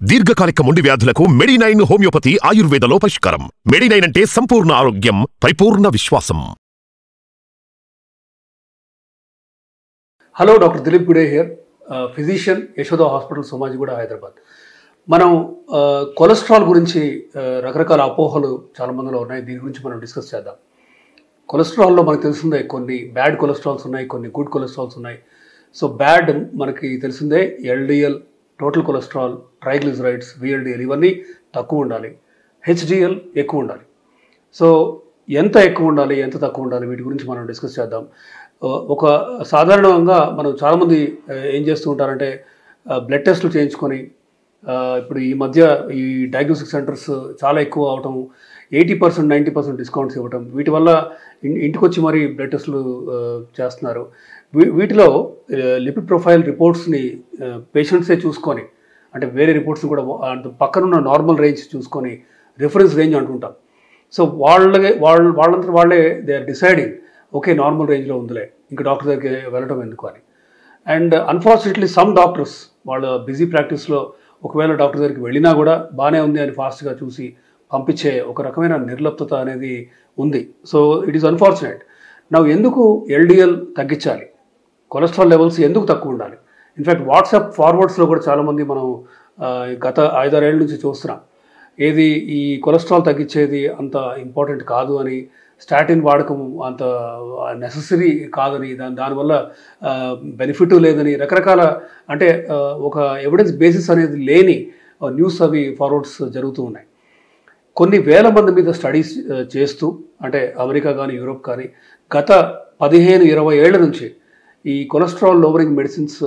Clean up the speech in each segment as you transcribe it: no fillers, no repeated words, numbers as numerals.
దీర్ఘకాలిక మొండి వ్యాధులకు మెడినైన్ హోమియోపతి ఆయుర్వేదలో పరిష్కారం. మెడినైన్ అంటే సంపూర్ణ ఆరోగ్యం, పరిపూర్ణ విశ్వాసం. Hello, doctor Dilip Gude here, physician, Yashoda hospital, Somajiguda, Hyderabad. మనం కొలెస్ట్రాల్ గురించి రకరకాల అపోహలు చాలా మందిలో ఉన్నాయి. దీని గురించి మనం డిస్కస్ చేద్దాం. కొలెస్ట్రాల్లో మనకు తెలిసిందే కొన్ని బ్యాడ్ కొలెస్ట్రాల్స్ ఉన్నాయి, కొన్ని గుడ్ కొలెస్ట్రాల్స్ ఉన్నాయి. సో బ్యాడ్ మనకి తెలిసిందే LDL, total cholesterol, triglycerides, VLDL ఇవన్నీ తక్కువ ఉండాలి. హెచ్డిఎల్ ఎక్కువ ఉండాలి. సో ఎంత ఎక్కువ ఉండాలి, ఎంత తక్కువ ఉండాలి, వీటి గురించి మనం డిస్కస్ చేద్దాం. ఒక సాధారణంగా మనం చాలామంది ఏం చేస్తూ ఉంటారంటే బ్లడ్ టెస్టులు చేయించుకొని, ఇప్పుడు ఈ మధ్య ఈ డయాగ్నోస్టిక్ సెంటర్స్ చాలా ఎక్కువ అవటం, 80%, 90% డిస్కౌంట్స్ ఇవ్వటం, వీటి వల్ల ఇంటికి వచ్చి మరీ బ్లడ్ టెస్టులు చేస్తున్నారు. వీటిలో లిపిడ్ ప్రొఫైల్ రిపోర్ట్స్ని పేషెంట్సే చూసుకొని, అంటే వేరే రిపోర్ట్స్ని కూడా పక్కనున్న నార్మల్ రేంజ్ చూసుకొని రిఫరెన్స్ రేంజ్ అంటుంటాం. సో వాళ్ళంతా వాళ్ళే they are deciding, okay normal రేంజ్లో ఉందిలే, ఇంకా డాక్టర్ దగ్గరికి వెళ్ళడం ఎందుకు అని. అండ్ అన్ఫార్చునేట్లీ సమ్ డాక్టర్స్ వాళ్ళ బిజీ ప్రాక్టీస్లో ఒకవేళ డాక్టర్ దగ్గరికి వెళ్ళినా కూడా బాగానే ఉంది అని ఫాస్ట్గా చూసి పంపించే ఒక రకమైన నిర్లిప్తత అనేది ఉంది. So it is unfortunate. ನಾವು ఎందుకు ఎల్డిఎల్ తగ్గించాలి, కొలెస్ట్రాల్ లెవెల్స్ ఎందుకు తక్కువ ఉండాలి? ఇన్ఫ్యాక్ట్ వాట్సాప్ ఫార్వర్డ్స్లో కూడా చాలామంది మనం గత 5-6 ఏళ్ళ నుంచి చూస్తున్నాం, ఏది ఈ కొలెస్ట్రాల్ తగ్గించేది అంత ఇంపార్టెంట్ కాదు అని, స్టాటిన్ వాడకం అంత నెససరీ కాదని, దానివల్ల బెనిఫిట్ లేదని, రకరకాల అంటే ఒక ఎవిడెన్స్ బేసిస్ అనేది లేని న్యూస్ అవి ఫార్వర్డ్స్ జరుగుతూ ఉన్నాయి. కొన్ని వేల మంది మీద స్టడీస్ చేస్తూ, అంటే అమెరికా కానీ యూరోప్ కానీ గత 15-20 ఏళ్ల నుంచి ఈ కొలెస్ట్రాల్ లోవరింగ్ మెడిసిన్స్,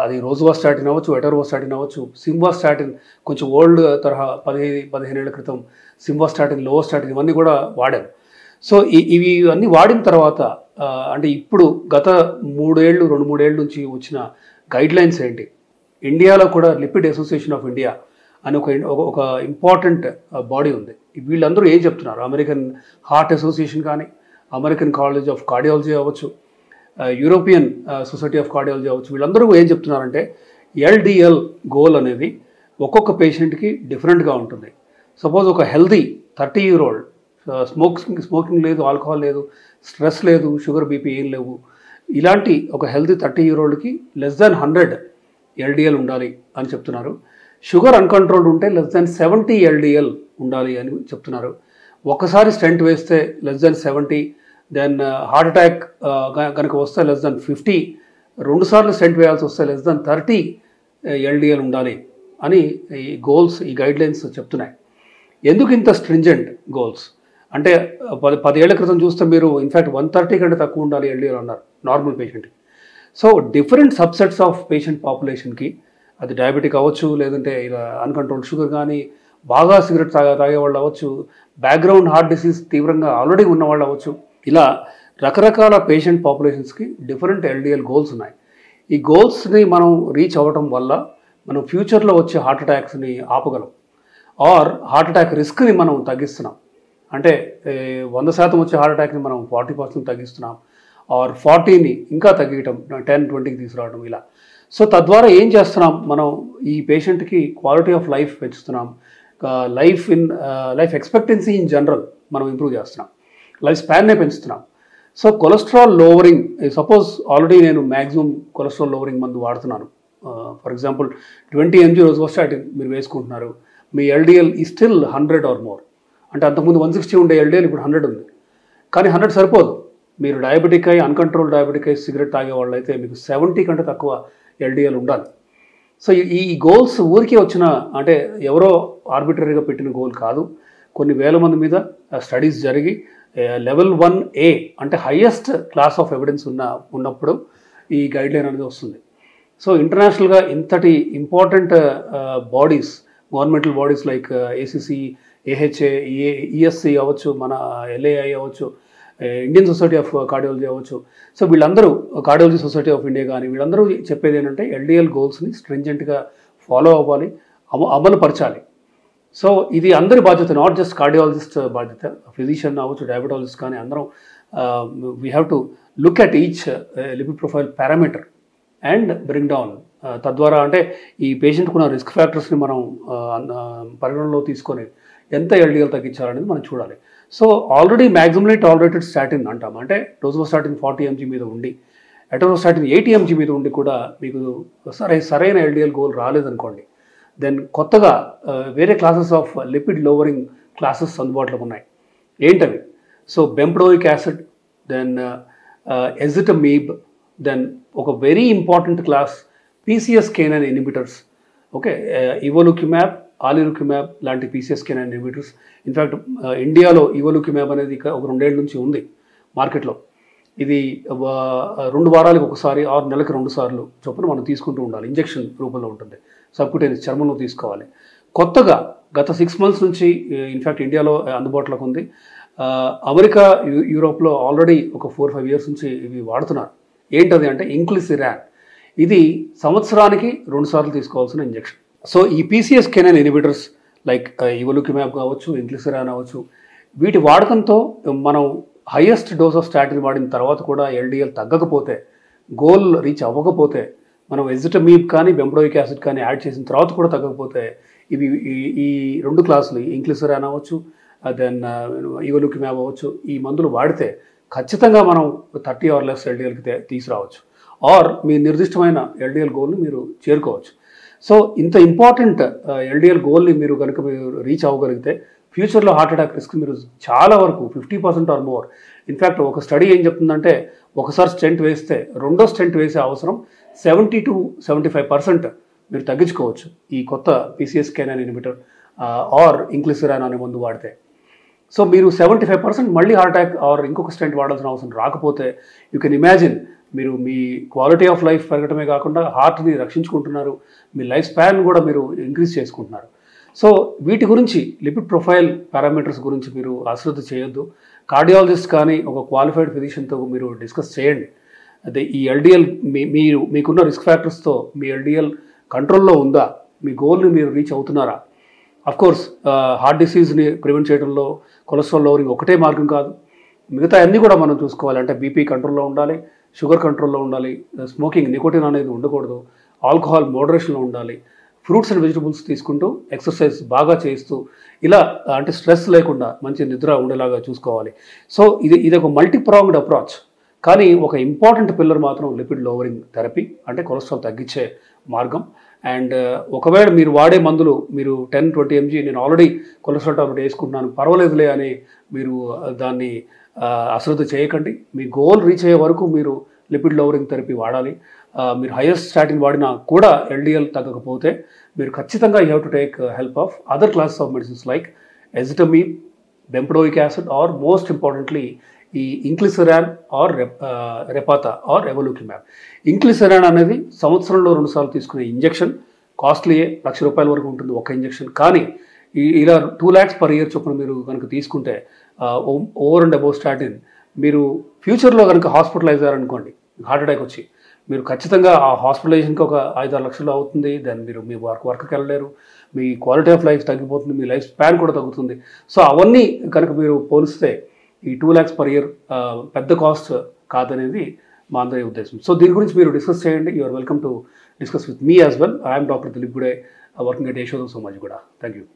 అది రోజువాస్టాటిన్ అవ్వచ్చు, ఎటర్వాస్టాటిన్ అవ్వచ్చు, సింవాస్టాటిన్ కొంచెం ఓల్డ్ తరహా 15 ఏళ్ల క్రితం సింవాస్టాటిన్, లోవాస్టాటిన్ ఇవన్నీ కూడా వాడారు. సో ఇవి అన్నీ వాడిన తర్వాత అంటే ఇప్పుడు గత 2-3 ఏళ్ళ నుంచి వచ్చిన గైడ్లైన్స్ ఏంటి? ఇండియాలో కూడా లిపిడ్ అసోసియేషన్ ఆఫ్ ఇండియా అని ఒక ఇంపార్టెంట్ బాడీ ఉంది. వీళ్ళందరూ ఏం చెప్తున్నారు? అమెరికన్ హార్ట్ అసోసియేషన్ కానీ, అమెరికన్ కాలేజ్ ఆఫ్ కార్డియాలజీ అవ్వచ్చు, యూరోపియన్ సొసైటీ ఆఫ్ కార్డియాలజీ అవ్వచ్చు, వీళ్ళందరూ ఏం చెప్తున్నారంటే ఎల్డిఎల్ గోల్ అనేది ఒక్కొక్క పేషెంట్కి డిఫరెంట్గా ఉంటుంది. సపోజ్ ఒక హెల్దీ 30 year old, స్మోకింగ్ లేదు, ఆల్కహాల్ లేదు, స్ట్రెస్ లేదు, షుగర్ బీపీ ఏం లేవు, ఇలాంటి ఒక హెల్దీ 30 year oldకి <100 ఎల్డిఎల్ ఉండాలి అని చెప్తున్నారు. షుగర్ అన్కంట్రోల్డ్ ఉంటే <70 ఎల్డిఎల్ ఉండాలి అని చెప్తున్నారు. ఒకసారి స్టెంట్ వేస్తే <70, దెన్ హార్ట్ అటాక్ కనుక వస్తే <50, 2 సార్లు స్టెంట్ వేయాల్సి వస్తే <30 ఎల్డిఎల్ ఉండాలి అని ఈ గోల్స్, ఈ గైడ్లైన్స్ చెప్తున్నాయి. ఎందుకు ఇంత స్ట్రింజెంట్ గోల్స్ అంటే 10 ఏళ్ల క్రితం చూస్తే మీరు ఇన్ఫ్యాక్ట్ 130 కంటే తక్కువ ఉండాలి ఎల్డిఎల్ అన్నారు నార్మల్ పేషెంట్కి. So different subsets of patient పాపులేషన్కి, అది డయాబెటిక్ అవ్వచ్చు, లేదంటే ఇలా అన్కంట్రోల్డ్ షుగర్ కానీ, బాగా సిగరెట్ తాగేవాళ్ళు అవ్వచ్చు, బ్యాక్గ్రౌండ్ హార్ట్ డిసీజ్ తీవ్రంగా ఆల్రెడీ ఉన్నవాళ్ళు అవ్వచ్చు, ఇలా రకరకాల పేషెంట్ పాపులేషన్స్కి డిఫరెంట్ ఎల్డిఎల్ గోల్స్ ఉన్నాయి. ఈ గోల్స్ని మనం రీచ్ అవ్వటం వల్ల మనం ఫ్యూచర్లో వచ్చే హార్ట్ అటాక్స్ని ఆపగలం, ఆర్ హార్ట్ అటాక్ రిస్క్ని మనం తగ్గిస్తున్నాం. అంటే 100% వచ్చే హార్ట్ అటాక్ని మనం 40% తగ్గిస్తున్నాం, ఆర్ 40ని ఇంకా తగ్గించడం, 10-20కి తీసుకురావడం ఇలా. సో తద్వారా ఏం చేస్తున్నాం, మనం ఈ పేషెంట్కి క్వాలిటీ ఆఫ్ లైఫ్ పెంచుతున్నాం, లైఫ్ ఎక్స్పెక్టెన్సీ ఇన్ జనరల్ మనం ఇంప్రూవ్ చేస్తున్నాం, లైఫ్ స్పాన్నే పెంచుతున్నాం. So cholesterol lowering, suppose already నేను మ్యాక్సిమం కొలెస్ట్రాల్ లోవరింగ్ మందు వాడుతున్నాను, ఫర్ ఎగ్జాంపుల్ 20 mg రోజువాస్టాటిన్ మీరు వేసుకుంటున్నారు, మీ ఎల్డిఎల్ ఈ స్టిల్ 100 ఆర్ మోర్, అంటే అంతకుముందు 160 ఉండే ఎల్డిఎల్ ఇప్పుడు 100 ఉంది. కానీ 100 సరిపోదు. మీరు డయాబెటిక్ అయి, అన్కంట్రోల్ డయాబెటిక్ అయి, సిగరెట్ తాగే వాళ్ళు అయితే మీకు 70 కంటే తక్కువ ఎల్డిఎల్ ఉండాలి. సో ఈ గోల్స్ ఊరికే వచ్చిన, అంటే ఎవరో ఆర్బిటరీగా పెట్టిన గోల్ కాదు. కొన్ని వేల మంది మీద స్టడీస్ జరిగి లెవెల్ 1A అంటే హయ్యెస్ట్ క్లాస్ ఆఫ్ ఎవిడెన్స్ ఉన్నప్పుడు ఈ గైడ్లైన్ అనేది వస్తుంది. సో ఇంటర్నేషనల్గా ఇంతటి important bodies, governmental bodies like ACC, AHA, ESC అవ్వచ్చు, మన ఎల్ఏఐ అవ్వచ్చు, ఇండియన్ సొసైటీ ఆఫ్ కార్డియాలజీ అవ్వచ్చు, సో వీళ్ళందరూ, కార్డియాలజీ సొసైటీ ఆఫ్ ఇండియా కానీ, వీళ్ళందరూ చెప్పేది ఏంటంటే ఎల్డిఎల్ గోల్స్ని స్ట్రింజెంట్గా ఫాలో అవ్వాలి, అమలు పరచాలి. సో ఇది అందరి బాధ్యత, నాట్ జస్ట్ కార్డియాలజిస్ట్ బాధ్యత, ఫిజిషియన్ అవ్వచ్చు, డయాబెటాలజిస్ట్ కానీ అందరం we have to look at each lipid profile parameter and bring down తద్వారా అంటే ఈ పేషెంట్కు ఉన్న రిస్క్ ఫ్యాక్టర్స్ని మనం పరిగణనలో తీసుకొని ఎంత ఎల్డిఎల్ తగ్గించాలనేది మనం చూడాలి. సో ఆల్రెడీ మ్యాక్సిమలీ టాలరేటెడ్ స్టాటిన్ అంటాం, అంటే డోజోస్టాటిన్ 40 mg మీద ఉండి అటోరోస్టాటిన్ 80 mg మీద ఉండి కూడా మీకు సరైన ఎల్డిఎల్ గోల్ రాలేదనుకోండి, దెన్ కొత్తగా వేరే classes of lipid lowering classes అందుబాటులో ఉన్నాయి. ఏంటవి? So bempedoic acid, then ezetimibe, then ఒక very important class PCSK9 inhibitors. Okay, evolocumab, alirocumab లాంటి PCSK9 ఇన్హిబిటర్స్. ఇన్ఫ్యాక్ట్ ఇండియాలో ఇవోలుకిమాబ్ అనేది ఒక 2 ఏళ్ళ నుంచి ఉంది మార్కెట్లో. ఇది 2 వారాలకు ఒకసారి 6 నెలలకు 2 సార్లు చొప్పున మనం తీసుకుంటూ ఉండాలి. ఇంజెక్షన్ రూపంలో ఉంటుంది, సబ్క్యూటేనియస్ చర్మంలో తీసుకోవాలి. కొత్తగా గత 6 months నుంచి ఇన్ఫ్యాక్ట్ ఇండియాలో అందుబాటులోకి ఉంది. అమెరికా, యూరోప్లో ఆల్రెడీ ఒక 4-5 years నుంచి ఇవి వాడుతున్నారు. ఏంటది అంటే ఇంక్లిసిరాన్. ఇది సంవత్సరానికి 2 సార్లు తీసుకోవాల్సిన ఇంజెక్షన్. సో ఈ PCSK9 ఇన్హిబిటర్స్ లైక్ ఇవోలుకిమాబ్ కావచ్చు, ఇంక్లిసిరాన్ అవ్వచ్చు, వీటి వాడకంతో మనం హైయెస్ట్ డోస్ ఆఫ్ స్టాటిన్ వాడిన తర్వాత కూడా ఎల్డిఎల్ తగ్గకపోతే, గోల్ రీచ్ అవ్వకపోతే, మనం ఎజిటమీబ్ కానీ బెంప్డోయిక్ యాసిడ్ కానీ యాడ్ చేసిన తర్వాత కూడా తగ్గకపోతే, ఇవి ఈ 2 క్లాసులు ఇంక్లిసిరాన్ అవ్వచ్చు, దెన్ ఇవోలుకిమాబ్ అవ్వచ్చు, ఈ మందులు వాడితే ఖచ్చితంగా మనం 30 or less ఎల్డిఎల్కి తీసుకురావచ్చు, ఆర్ మీ నిర్దిష్టమైన ఎల్డిఎల్ గోల్ని మీరు చేరుకోవచ్చు. సో ఇంత ఇంపార్టెంట్ ఎల్డిఎల్ గోల్ని మీరు కనుక మీరు రీచ్ అవ్వగలిగితే ఫ్యూచర్లో హార్ట్ అటాక్ రిస్క్ మీరు చాలా వరకు 50% ఆర్ మోర్. ఇన్ఫ్యాక్ట్ ఒక స్టడీ ఏం చెప్తుందంటే, ఒకసారి స్టెంట్ వేస్తే రెండో స్టెంట్ వేసే అవసరం 70 to 75% మీరు తగ్గించుకోవచ్చు ఈ కొత్త PCSK9 ఇన్హిబిటర్ ఆర్ ఇంక్లిసిరాన్ అనే మందు వాడితే. సో మీరు 75% మళ్ళీ హార్ట్ అటాక్ ఆర్ ఇంకొక స్టెంట్ వాడాల్సిన అవసరం రాకపోతే, యూ కెన్ ఇమాజిన్ మీరు మీ క్వాలిటీ ఆఫ్ లైఫ్ పెరగటమే కాకుండా హార్ట్ని రక్షించుకుంటున్నారు, మీ లైఫ్ స్పాన్ కూడా మీరు ఇంక్రీజ్ చేసుకుంటున్నారు. సో వీటి గురించి లిపిడ్ ప్రొఫైల్ పారామీటర్స్ గురించి మీరు అశ్రద్ధ చేయొద్దు. కార్డియాలజిస్ట్ కానీ ఒక క్వాలిఫైడ్ ఫిజిషియన్తో మీరు డిస్కస్ చేయండి. అదే ఈ ఎల్డిఎల్ మీకున్న రిస్క్ ఫ్యాక్టర్స్తో మీ ఎల్డిఎల్ కంట్రోల్లో ఉందా, మీ గోల్ని మీరు రీచ్ అవుతున్నారా. అఫ్కోర్స్ హార్ట్ డిసీజ్ని ప్రివెంట్ చేయడంలో కొలెస్ట్రాల్ లోవరింగ్ ఒకటే మార్గం కాదు, మిగతా అన్నీ కూడా మనం చూసుకోవాలి. అంటే బీపీ కంట్రోల్లో ఉండాలి, షుగర్ కంట్రోల్లో ఉండాలి, స్మోకింగ్ నికోటిన్ అనేది ఉండకూడదు, ఆల్కహాల్ మోడరేషన్లో ఉండాలి, ఫ్రూట్స్ అండ్ వెజిటబుల్స్ తీసుకుంటూ ఎక్సర్సైజ్ బాగా చేస్తూ ఇలా అంటే స్ట్రెస్ లేకుండా మంచి నిద్ర ఉండేలాగా చూసుకోవాలి. సో ఇది ఒక మల్టీప్రాంగ్డ్ అప్రోచ్. కానీ ఒక ఇంపార్టెంట్ పిల్లర్ మాత్రం లిపిడ్ లోవరింగ్ థెరపీ, అంటే కొలెస్ట్రాల్ తగ్గించే మార్గం. అండ్ ఒకవేళ మీరు వాడే మందులు మీరు 10-20 mg నేను ఆల్రెడీ కొలెస్ట్రాల్ టాబ్లెట్ వేసుకుంటున్నాను పర్వాలేదులే అని మీరు దాన్ని అశ్రద్ధ చేయకండి. మీ గోల్ రీచ్ అయ్యే వరకు మీరు లిపిడ్ లోవరింగ్ థెరపీ వాడాలి. మీరు హైయెస్ట్ స్టాటిన్ వాడినా కూడా ఎల్డిఎల్ తగ్గకపోతే మీరు ఖచ్చితంగా you have to take help of other classes of medicines like ezetimibe, bempedoic acid or most importantly ఈ ఇంక్లిసిరాన్ ఆర్ రెపాతా ఆర్ ఎవోలుకిమాబ్. ఇంక్లిసిరాన్ అనేది సంవత్సరంలో 2 సార్లు తీసుకునే ఇంజెక్షన్, కాస్ట్లీయే, ₹1,00,000 వరకు ఉంటుంది ఒక ఇంజెక్షన్. కానీ ఇలా 2 lakhs per year చొప్పున మీరు కనుక తీసుకుంటే ఓవర్ అండ్ అబోవ్ స్టాటిన్, మీరు ఫ్యూచర్లో కనుక హాస్పిటలైజ్ అయ్యారనుకోండి, హార్ట్ అటాక్ వచ్చి, మీరు ఖచ్చితంగా ఆ హాస్పిటలైజేషన్కి ఒక 5-6 లక్షలు అవుతుంది. దెన్ మీరు మీ వర్క్కి వెళ్ళలేరు, మీ క్వాలిటీ ఆఫ్ లైఫ్ తగ్గిపోతుంది, మీ లైఫ్ స్పాన్ కూడా తగ్గుతుంది. సో అవన్నీ కనుక మీరు పోలిస్తే ఈ 2 lakhs per year పెద్ద కాస్ట్ కాదనేది మా అందరి ఉద్దేశం. సో దీని గురించి మీరు డిస్కస్ చేయండి. You are welcome to discuss with me as well. I'm doctor Dilip Gude, working at Yashoda Somajiguda. Thank you.